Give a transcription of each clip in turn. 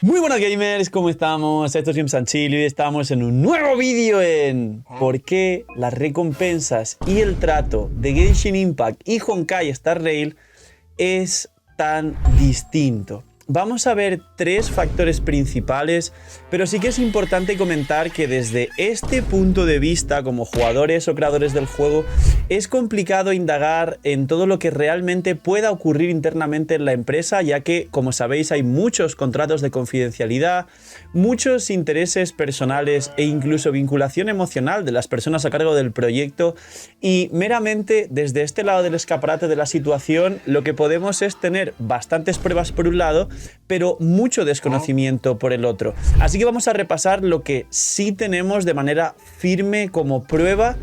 Muy buenas gamers, ¿cómo estamos? Esto es Jim Sanchil y estamos en un nuevo vídeo en ¿por qué las recompensas y el trato de Genshin Impact y Honkai Star Rail es tan distinto? Vamos a ver tres factores principales, pero sí que es importante comentar que desde este punto de vista, como jugadores o creadores del juego, es complicado indagar en todo lo que realmente pueda ocurrir internamente en la empresa, ya que, como sabéis, hay muchos contratos de confidencialidad, muchos intereses personales e incluso vinculación emocional de las personas a cargo del proyecto, y meramente desde este lado del escaparate de la situación, lo que podemos es tener bastantes pruebas por un lado, pero mucho desconocimiento por el otro. Así que vamos a repasar lo que sí tenemos de manera firme como prueba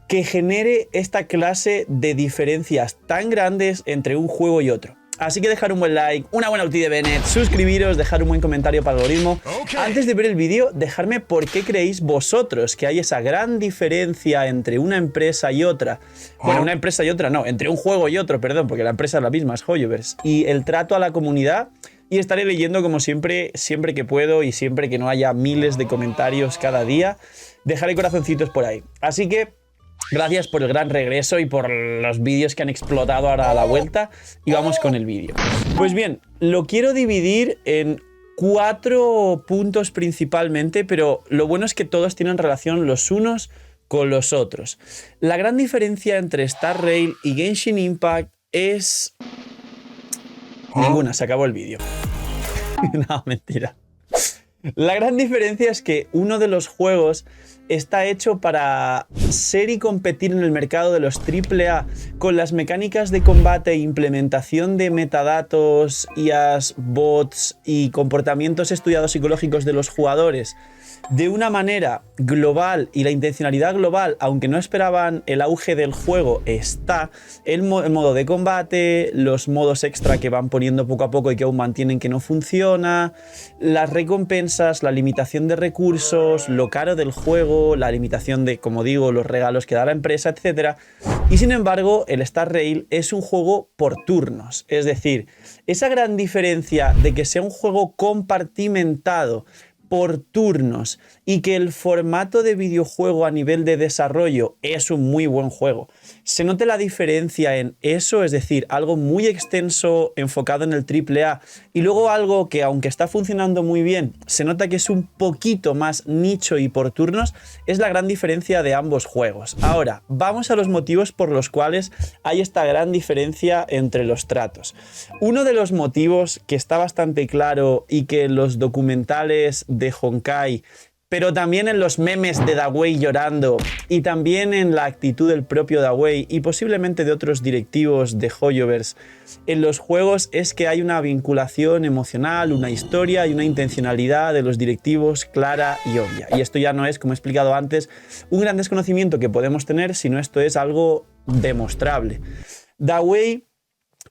que genere esta clase de diferencias tan grandes entre un juego y otro. Así que dejar un buen like, una buena ulti de Bennett, suscribiros, dejar un buen comentario para el algoritmo. Antes de ver el vídeo, dejadme por qué creéis vosotros que hay esa gran diferencia entre una empresa y otra. Bueno, una empresa y otra no, entre un juego y otro, perdón, porque la empresa es la misma, es Hoyoverse. Y el trato a la comunidad. Y estaré leyendo como siempre, siempre que puedo y siempre que no haya miles de comentarios cada día. Dejaré corazoncitos por ahí. Así que gracias por el gran regreso y por los vídeos que han explotado ahora a la vuelta. Y vamos con el vídeo. Pues bien, lo quiero dividir en 4 puntos principalmente, pero lo bueno es que todos tienen relación los unos con los otros. La gran diferencia entre Star Rail y Genshin Impact es... ninguna, se acabó el vídeo. No, mentira. La gran diferencia es que uno de los juegos está hecho para ser y competir en el mercado de los AAA con las mecánicas de combate e implementación de metadatos, IAs, bots y comportamientos estudiados psicológicos de los jugadores de una manera global, y la intencionalidad global, aunque no esperaban el auge del juego, está el modo de combate, los modos extra que van poniendo poco a poco y que aún mantienen que no funciona, las recompensas, la limitación de recursos, lo caro del juego, la limitación de, como digo, los regalos que da la empresa, etc. Y sin embargo, el Star Rail es un juego por turnos, es decir, esa gran diferencia de que sea un juego compartimentado por turnos y que el formato de videojuego a nivel de desarrollo es un muy buen juego. Se nota la diferencia en eso, es decir, algo muy extenso enfocado en el AAA y luego algo que, aunque está funcionando muy bien, se nota que es un poquito más nicho y por turnos, es la gran diferencia de ambos juegos. Ahora, vamos a los motivos por los cuales hay esta gran diferencia entre los tratos. Uno de los motivos que está bastante claro y que los documentales de Honkai, pero también en los memes de Dawei llorando y también en la actitud del propio Dawei y posiblemente de otros directivos de Hoyoverse en los juegos, es que hay una vinculación emocional, una historia y una intencionalidad de los directivos clara y obvia. Y esto ya no es, como he explicado antes, un gran desconocimiento que podemos tener, sino esto es algo demostrable. Dawei,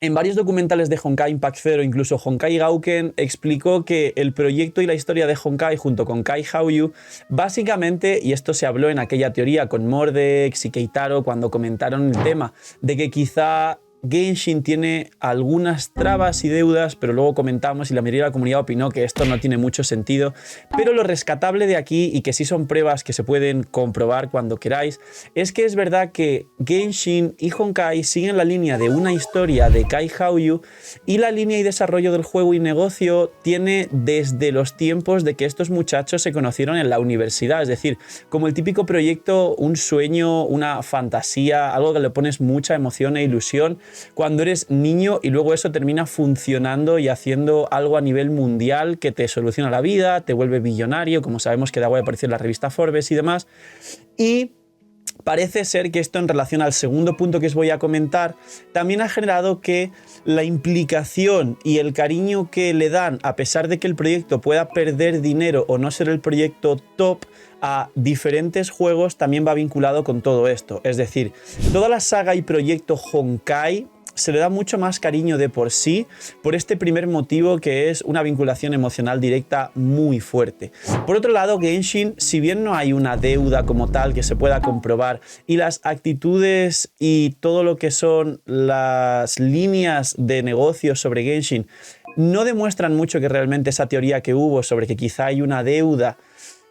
en varios documentales de Honkai Impact Zero, incluso Honkai Gauken, explicó que el proyecto y la historia de Honkai junto con Kai Haoyu, básicamente, y esto se habló en aquella teoría con Mordex y Keitaro cuando comentaron el tema, de que quizá Genshin tiene algunas trabas y deudas, pero luego comentamos y la mayoría de la comunidad opinó que esto no tiene mucho sentido. Pero lo rescatable de aquí, y que sí son pruebas que se pueden comprobar cuando queráis, es que es verdad que Genshin y Honkai siguen la línea de una historia de Kai Haoyu, y la línea y desarrollo del juego y negocio tiene desde los tiempos de que estos muchachos se conocieron en la universidad, es decir, como el típico proyecto, un sueño, una fantasía, algo que le pones mucha emoción e ilusión cuando eres niño, y luego eso termina funcionando y haciendo algo a nivel mundial que te soluciona la vida, te vuelve billonario, como sabemos que Dawei apareció en la revista Forbes y demás. Y parece ser que esto, en relación al segundo punto que os voy a comentar, también ha generado que la implicación y el cariño que le dan, a pesar de que el proyecto pueda perder dinero o no ser el proyecto top, a diferentes juegos, también va vinculado con todo esto. Es decir, toda la saga y proyecto Honkai se le da mucho más cariño de por sí, por este primer motivo, que es una vinculación emocional directa muy fuerte. Por otro lado, Genshin, si bien no hay una deuda como tal que se pueda comprobar, y las actitudes y todo lo que son las líneas de negocio sobre Genshin no demuestran mucho que realmente esa teoría que hubo sobre que quizá hay una deuda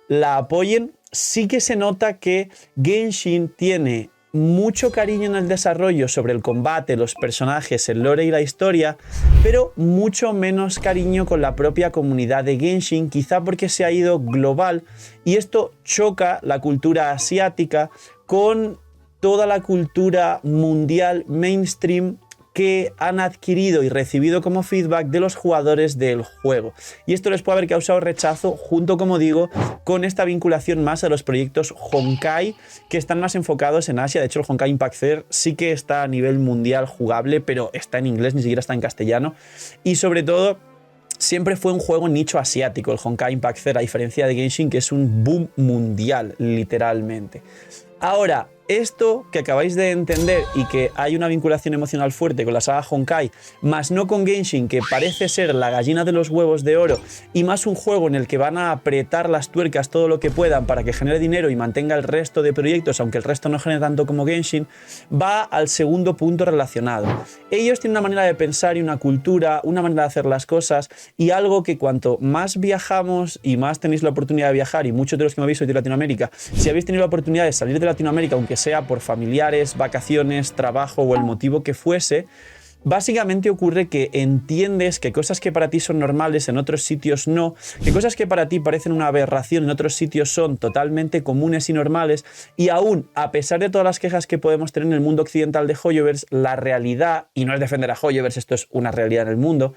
la apoyen. Sí que se nota que Genshin tiene mucho cariño en el desarrollo sobre el combate, los personajes, el lore y la historia, pero mucho menos cariño con la propia comunidad de Genshin, quizá porque se ha ido global y esto choca la cultura asiática con toda la cultura mundial mainstream que han adquirido y recibido como feedback de los jugadores del juego. Y esto les puede haber causado rechazo junto, como digo, con esta vinculación más a los proyectos Honkai, que están más enfocados en Asia. De hecho, el Honkai Impact Zero sí que está a nivel mundial jugable, pero está en inglés, ni siquiera está en castellano. Y sobre todo, siempre fue un juego nicho asiático, el Honkai Impact Zero, a diferencia de Genshin, que es un boom mundial, literalmente. Ahora, esto que acabáis de entender y que hay una vinculación emocional fuerte con la saga Honkai, más no con Genshin, que parece ser la gallina de los huevos de oro, y más un juego en el que van a apretar las tuercas todo lo que puedan para que genere dinero y mantenga el resto de proyectos, aunque el resto no genere tanto como Genshin, va al segundo punto relacionado. Ellos tienen una manera de pensar y una cultura, una manera de hacer las cosas, y algo que cuanto más viajamos y más tenéis la oportunidad de viajar, y muchos de los que me habéis oído de Latinoamérica, si habéis tenido la oportunidad de salir de Latinoamérica, aunque sea por familiares, vacaciones, trabajo o el motivo que fuese, básicamente ocurre que entiendes que cosas que para ti son normales en otros sitios no, que cosas que para ti parecen una aberración en otros sitios son totalmente comunes y normales, y aún, a pesar de todas las quejas que podemos tener en el mundo occidental de Hoyoverse, la realidad, y no es defender a Hoyoverse, esto es una realidad en el mundo,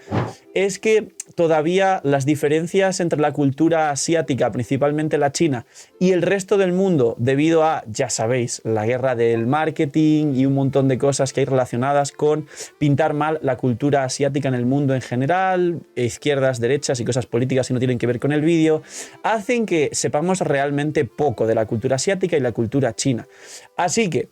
es que todavía las diferencias entre la cultura asiática, principalmente la china, y el resto del mundo, debido a, ya sabéis, la guerra del marketing y un montón de cosas que hay relacionadas con pintar mal la cultura asiática en el mundo en general, izquierdas, derechas y cosas políticas que no tienen que ver con el vídeo, hacen que sepamos realmente poco de la cultura asiática y la cultura china. Así que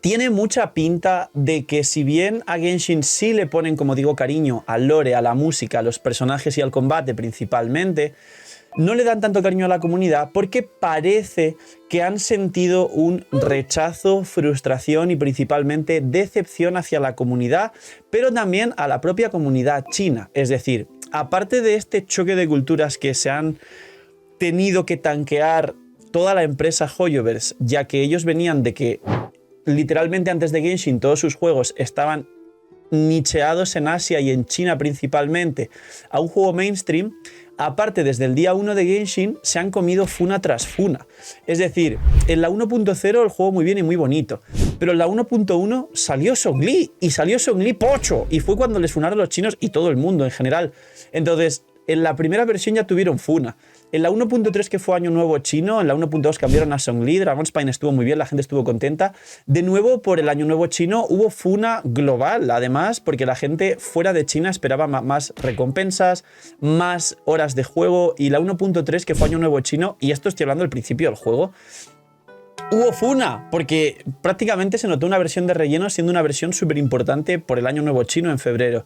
tiene mucha pinta de que si bien a Genshin sí le ponen, como digo, cariño al lore, a la música, a los personajes y al combate principalmente, no le dan tanto cariño a la comunidad porque parece que han sentido un rechazo, frustración y principalmente decepción hacia la comunidad, pero también a la propia comunidad china. Es decir, aparte de este choque de culturas que se han tenido que tanquear toda la empresa Hoyoverse, ya que ellos venían de que literalmente antes de Genshin todos sus juegos estaban nicheados en Asia y en China principalmente a un juego mainstream. Aparte, desde el día 1 de Genshin se han comido funa tras funa. Es decir, en la 1.0 el juego muy bien y muy bonito, pero en la 1.1 salió Zhongli y salió Zhongli pocho, y fue cuando les funaron los chinos y todo el mundo en general. Entonces, en la primera versión ya tuvieron funa. En la 1.3, que fue Año Nuevo chino, en la 1.2 cambiaron a Zhongli, Dragonspine estuvo muy bien, la gente estuvo contenta. De nuevo, por el Año Nuevo chino hubo funa global, además, porque la gente fuera de China esperaba más recompensas, más horas de juego, y la 1.3, que fue Año Nuevo chino, y esto estoy hablando del principio del juego, hubo funa, porque prácticamente se notó una versión de relleno siendo una versión súper importante por el Año Nuevo chino en febrero.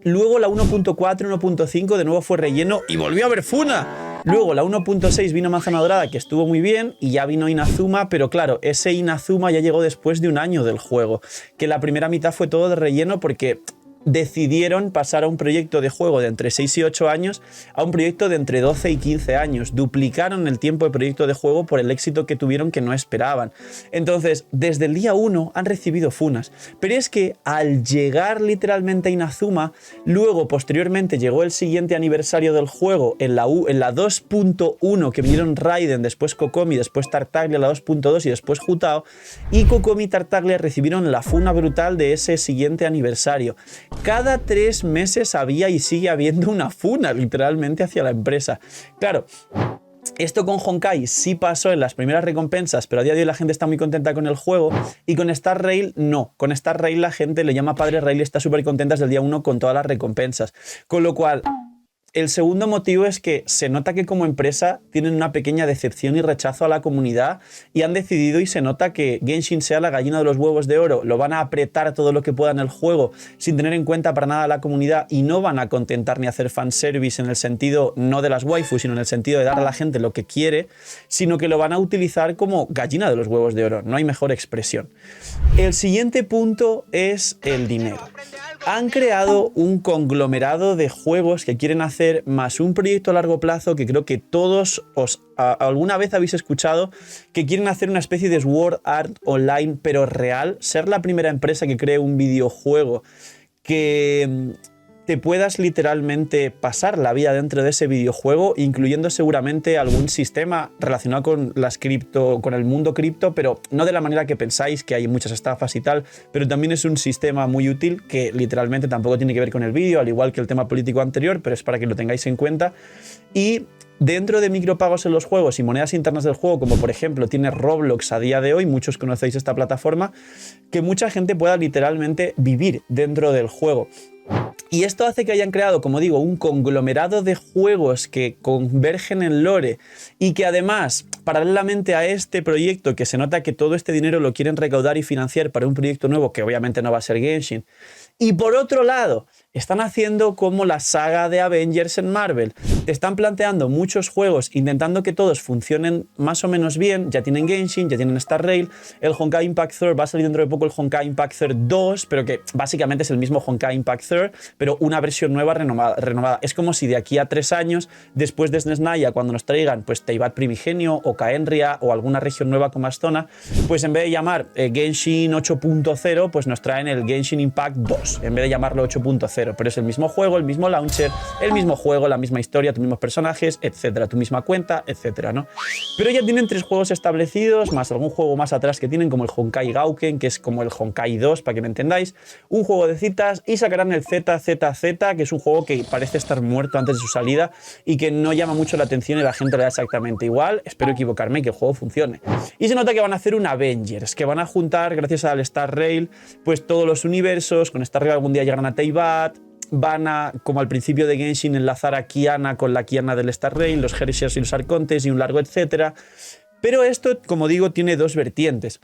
Luego la 1.4, 1.5 de nuevo fue relleno y volvió a haber funa. Luego la 1.6 vino Manzana Dorada, que estuvo muy bien, y ya vino Inazuma, pero claro, ese Inazuma ya llegó después de un año del juego, que la primera mitad fue todo de relleno porque decidieron pasar a un proyecto de juego de entre 6 y 8 años a un proyecto de entre 12 y 15 años. Duplicaron el tiempo de proyecto de juego por el éxito que tuvieron que no esperaban. Entonces, desde el día 1 han recibido funas. Pero es que al llegar literalmente a Inazuma, luego posteriormente llegó el siguiente aniversario del juego en la 2.1, que vinieron Raiden, después Kokomi, después Tartaglia, la 2.2 y después Jutao, y Kokomi y Tartaglia recibieron la funa brutal de ese siguiente aniversario. Cada 3 meses había y sigue habiendo una funa literalmente hacia la empresa. Claro, esto con Honkai sí pasó en las primeras recompensas, pero a día de hoy la gente está muy contenta con el juego, y con Star Rail no. Con Star Rail la gente le llama Padre Rail y está súper contenta desde el día 1 con todas las recompensas. Con lo cual, el segundo motivo es que se nota que como empresa tienen una pequeña decepción y rechazo a la comunidad, y han decidido, y se nota que Genshin sea la gallina de los huevos de oro, lo van a apretar todo lo que puedan en el juego sin tener en cuenta para nada a la comunidad, y no van a contentar ni hacer fanservice en el sentido no de las waifus, sino en el sentido de dar a la gente lo que quiere, sino que lo van a utilizar como gallina de los huevos de oro. No hay mejor expresión. El siguiente punto es el dinero. Han creado un conglomerado de juegos que quieren hacer, más un proyecto a largo plazo que creo que todos alguna vez habéis escuchado, que quieren hacer una especie de Sword Art Online, pero real, ser la primera empresa que cree un videojuego que te puedas literalmente pasar la vida dentro de ese videojuego, incluyendo seguramente algún sistema relacionado con las cripto, con el mundo cripto, pero no de la manera que pensáis, que hay muchas estafas y tal, pero también es un sistema muy útil que literalmente tampoco tiene que ver con el vídeo, al igual que el tema político anterior, pero es para que lo tengáis en cuenta. Y dentro de micropagos en los juegos y monedas internas del juego, como por ejemplo tiene Roblox a día de hoy, muchos conocéis esta plataforma, que mucha gente pueda literalmente vivir dentro del juego. Y esto hace que hayan creado, como digo, un conglomerado de juegos que convergen en lore y que además, paralelamente a este proyecto, que se nota que todo este dinero lo quieren recaudar y financiar para un proyecto nuevo, que obviamente no va a ser Genshin. Y por otro lado, están haciendo como la saga de Avengers en Marvel. Te están planteando muchos juegos, intentando que todos funcionen más o menos bien. Ya tienen Genshin, ya tienen Star Rail. El Honkai Impact Third va a salir dentro de poco, el Honkai Impact Third 2, pero que básicamente es el mismo Honkai Impact Third, pero una versión nueva renovada. Es como si de aquí a 3 años, después de Snezhnaya, cuando nos traigan pues Teyvat Primigenio o Khaenri'ah o alguna región nueva como Astona, pues en vez de llamar Genshin 8.0, pues nos traen el Genshin Impact 2, en vez de llamarlo 8.0. Pero es el mismo juego, el mismo launcher, el mismo juego, la misma historia, tus mismos personajes, etcétera, tu misma cuenta, etcétera, ¿no? Pero ya tienen 3 juegos establecidos, más algún juego más atrás que tienen, como el Honkai Gauken, que es como el Honkai 2, para que me entendáis, un juego de citas, y sacarán el ZZZ, que es un juego que parece estar muerto antes de su salida y que no llama mucho la atención y la gente le da exactamente igual. Espero equivocarme y que el juego funcione. Y se nota que van a hacer un Avengers, que van a juntar, gracias al Star Rail, pues todos los universos. Con Star Rail algún día llegarán a Teyvat, van a, como al principio de Genshin, enlazar a Qiyana con la Qiyana del Star Rail, los Heresias y los Arcontes y un largo etcétera. Pero esto, como digo, tiene 2 vertientes.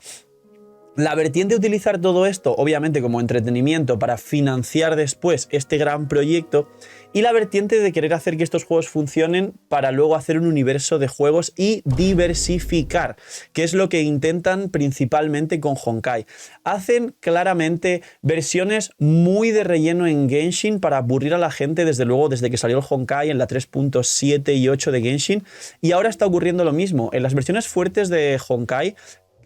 La vertiente de utilizar todo esto, obviamente, como entretenimiento para financiar después este gran proyecto, y la vertiente de querer hacer que estos juegos funcionen para luego hacer un universo de juegos y diversificar, que es lo que intentan principalmente con Honkai. Hacen claramente versiones muy de relleno en Genshin para aburrir a la gente, desde luego, desde que salió el Honkai en la 3.7 y 8 de Genshin, y ahora está ocurriendo lo mismo. En las versiones fuertes de Honkai,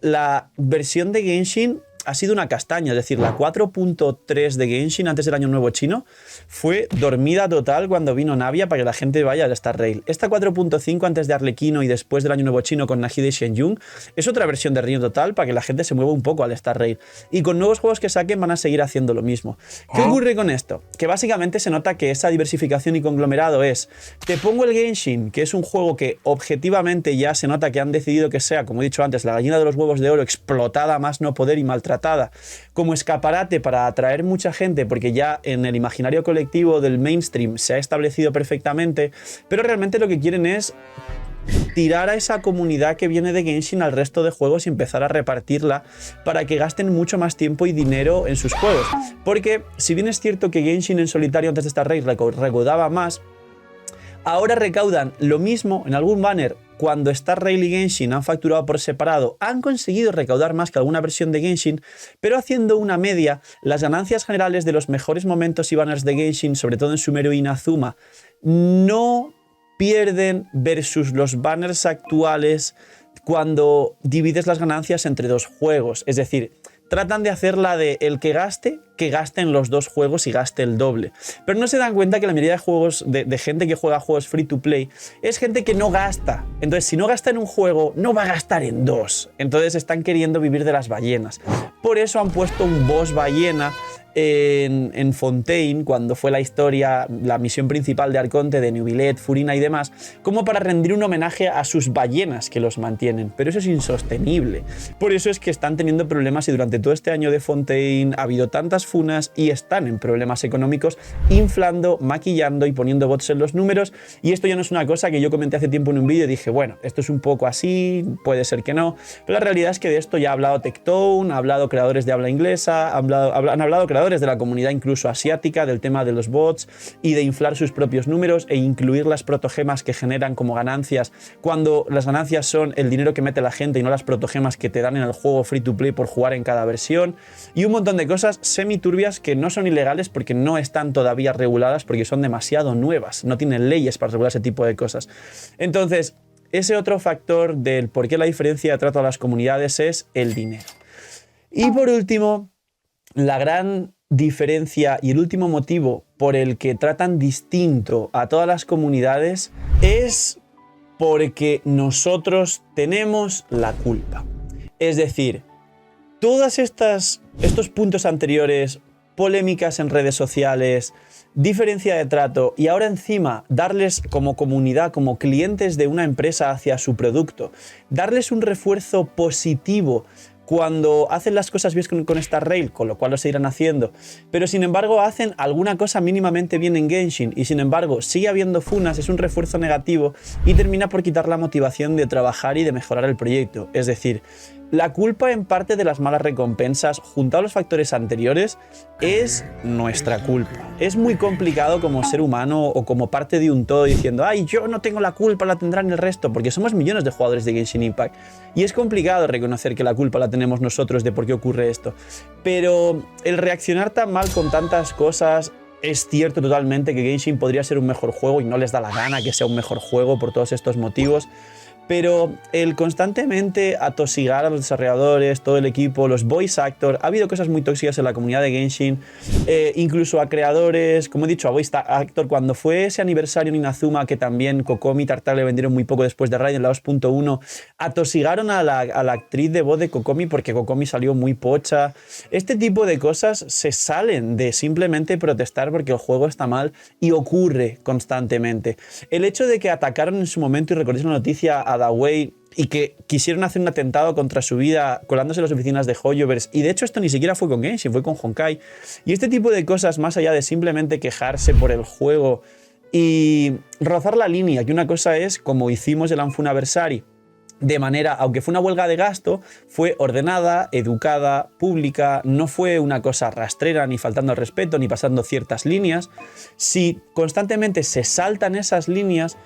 la versión de Genshin ha sido una castaña, es decir, la 4.3 de Genshin antes del año nuevo chino fue dormida total cuando vino Navia para que la gente vaya al Star Rail. Esta 4.5 antes de Arlequino y después del año nuevo chino con Nahida y Shenjung es otra versión de relleno total para que la gente se mueva un poco al Star Rail. Y con nuevos juegos que saquen van a seguir haciendo lo mismo. ¿Qué ocurre con esto? Que básicamente se nota que esa diversificación y conglomerado es: te pongo el Genshin, que es un juego que objetivamente ya se nota que han decidido que sea, como he dicho antes, la gallina de los huevos de oro, explotada más no poder y maltratada, como escaparate para atraer mucha gente, porque ya en el imaginario colectivo del mainstream se ha establecido perfectamente, pero realmente lo que quieren es tirar a esa comunidad que viene de Genshin al resto de juegos y empezar a repartirla para que gasten mucho más tiempo y dinero en sus juegos. Porque si bien es cierto que Genshin en solitario antes de Star Rail recaudaba más, ahora recaudan lo mismo en algún banner. Cuando Star Rail y Genshin han facturado por separado, han conseguido recaudar más que alguna versión de Genshin, pero haciendo una media, las ganancias generales de los mejores momentos y banners de Genshin, sobre todo en Sumeru y Inazuma, no pierden versus los banners actuales cuando divides las ganancias entre 2 juegos. Es decir, tratan de hacer la de el que gaste en los 2 juegos y gaste el doble. Pero no se dan cuenta que la mayoría de juegos, de gente que juega juegos free to play, es gente que no gasta. Entonces, si no gasta en un juego, no va a gastar en 2. Entonces están queriendo vivir de las ballenas. Por eso han puesto un boss ballena en Fontaine, cuando fue la historia, la misión principal de Arconte, de Neuvillette, Furina y demás, como para rendir un homenaje a sus ballenas que los mantienen. Pero eso es insostenible. Por eso es que están teniendo problemas y durante todo este año de Fontaine ha habido tantas funas y están en problemas económicos, inflando, maquillando y poniendo bots en los números. Y esto ya no es una cosa que yo comenté hace tiempo en un vídeo y dije, bueno, esto es un poco así, puede ser que no, pero la realidad es que de esto ya ha hablado Tectone, ha hablado creadores de habla inglesa, han hablado creadores creadores, de la comunidad incluso asiática, del tema de los bots y de inflar sus propios números e incluir las protogemas que generan como ganancias, cuando las ganancias son el dinero que mete la gente y no las protogemas que te dan en el juego free to play por jugar en cada versión, y un montón de cosas semi-turbias que no son ilegales porque no están todavía reguladas, porque son demasiado nuevas, no tienen leyes para regular ese tipo de cosas. Entonces, ese otro factor del por qué la diferencia de trato a las comunidades es el dinero. Y por último, la gran diferencia y el último motivo por el que tratan distinto a todas las comunidades es porque nosotros tenemos la culpa. Es decir, todos estos puntos anteriores, polémicas en redes sociales, diferencia de trato y ahora encima darles como comunidad, como clientes de una empresa hacia su producto, darles un refuerzo positivo cuando hacen las cosas bien con Star Rail, con lo cual lo seguirán haciendo, pero sin embargo hacen alguna cosa mínimamente bien en Genshin y sin embargo sigue habiendo funas, es un refuerzo negativo y termina por quitar la motivación de trabajar y de mejorar el proyecto. Es decir, la culpa en parte de las malas recompensas, junto a los factores anteriores, es nuestra culpa. Es muy complicado como ser humano o como parte de un todo diciendo ¡ay, yo no tengo la culpa, la tendrán el resto! Porque somos millones de jugadores de Genshin Impact. Y es complicado reconocer que la culpa la tenemos nosotros de por qué ocurre esto. Pero el reaccionar tan mal con tantas cosas... Es cierto totalmente que Genshin podría ser un mejor juego y no les da la gana que sea un mejor juego por todos estos motivos. Pero el constantemente atosigar a los desarrolladores, todo el equipo, los voice actors, ha habido cosas muy tóxicas en la comunidad de Genshin, incluso a creadores, como he dicho, a voice actor, cuando fue ese aniversario en Inazuma, que también Kokomi y Tartar le vendieron muy poco después de Raiden, la 2.1, atosigaron a la actriz de voz de Kokomi porque Kokomi salió muy pocha. Este tipo de cosas se salen de simplemente protestar porque el juego está mal y ocurre constantemente. El hecho de que atacaron en su momento, y recordéis la noticia, a Dawei y que quisieron hacer un atentado contra su vida colándose en las oficinas de Hoyoverse, y de hecho esto ni siquiera fue con Genshin, fue con Honkai, y este tipo de cosas, más allá de simplemente quejarse por el juego y rozar la línea, que una cosa es como hicimos el Anfunaversary, de manera, aunque fue una huelga de gasto, fue ordenada, educada, pública, no fue una cosa rastrera, ni faltando al respeto, ni pasando ciertas líneas. Si constantemente se saltan esas líneas,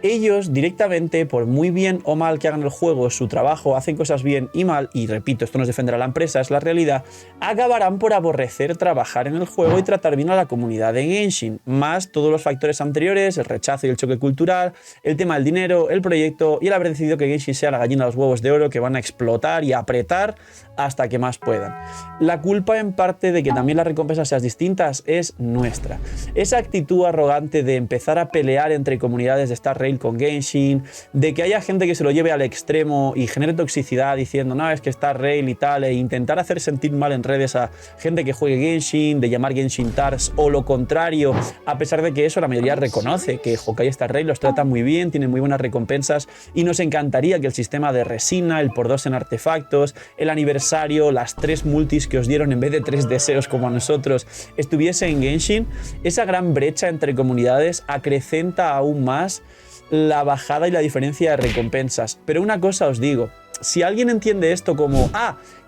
ellos directamente, por muy bien o mal que hagan el juego, su trabajo, hacen cosas bien y mal, y repito, esto no es defender a la empresa, es la realidad, acabarán por aborrecer trabajar en el juego y tratar bien a la comunidad de Genshin, más todos los factores anteriores, el rechazo y el choque cultural, el tema del dinero, el proyecto y el haber decidido que Genshin sea la gallina de los huevos de oro que van a explotar y apretar hasta que más puedan. La culpa en parte de que también las recompensas sean distintas es nuestra. Esa actitud arrogante de empezar a pelear entre comunidades de Star Rail con Genshin, de que haya gente que se lo lleve al extremo y genere toxicidad diciendo no, es que Star Rail y tal, e intentar hacer sentir mal en redes a gente que juegue Genshin, de llamar Genshin Tars o lo contrario, a pesar de que eso la mayoría reconoce que Honkai y Star Rail los tratan muy bien, tienen muy buenas recompensas y nos encantaría que el sistema de resina, el por 2 en artefactos, el aniversario, las 3 multis que os dieron en vez de 3 deseos como a nosotros, estuviese en Genshin. Esa gran brecha entre comunidades acrecenta aún más la bajada y la diferencia de recompensas. Pero una cosa os digo, si alguien entiende esto como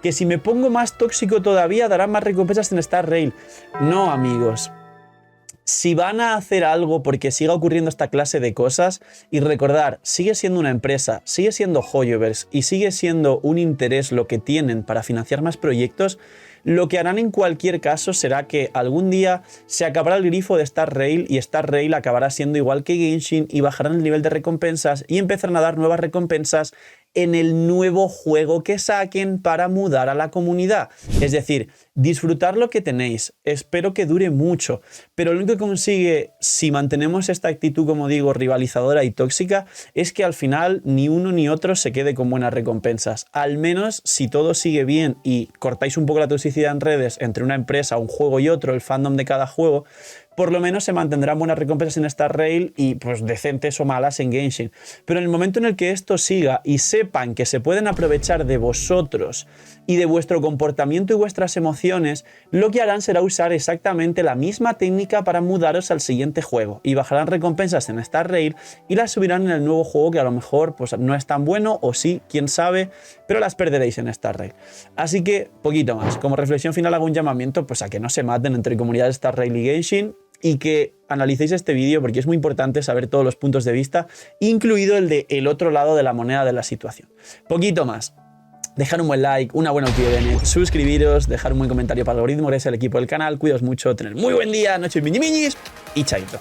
que si me pongo más tóxico todavía darán más recompensas en Star Rail, no, amigos. Si van a hacer algo porque siga ocurriendo esta clase de cosas, y recordar, sigue siendo una empresa, sigue siendo Hoyoverse y sigue siendo un interés lo que tienen para financiar más proyectos, lo que harán en cualquier caso será que algún día se acabará el grifo de Star Rail y Star Rail acabará siendo igual que Genshin y bajarán el nivel de recompensas y empezarán a dar nuevas recompensas en el nuevo juego que saquen para mudar a la comunidad. Es decir, disfrutar lo que tenéis. Espero que dure mucho, pero lo único que consigue, si mantenemos esta actitud, como digo, rivalizadora y tóxica, es que al final ni uno ni otro se quede con buenas recompensas. Al menos si todo sigue bien y cortáis un poco la toxicidad en redes entre una empresa, un juego y otro, el fandom de cada juego, por lo menos se mantendrán buenas recompensas en Star Rail y pues decentes o malas en Genshin. Pero en el momento en el que esto siga y sepan que se pueden aprovechar de vosotros y de vuestro comportamiento y vuestras emociones actualizaciones, lo que harán será usar exactamente la misma técnica para mudaros al siguiente juego y bajarán recompensas en Star Rail y las subirán en el nuevo juego, que a lo mejor pues, no es tan bueno, o sí, quién sabe, pero las perderéis en Star Rail. Así que, poquito más. Como reflexión final hago un llamamiento pues, a que no se maten entre comunidades Star Rail y Genshin, y que analicéis este vídeo porque es muy importante saber todos los puntos de vista, incluido el de el otro lado de la moneda de la situación. Poquito más. Dejar un buen like, una buena UPN, suscribiros, dejar un buen comentario para el algoritmo, gracias al equipo del canal, cuidaos mucho, tener muy buen día, noches miñi miñis y chaito.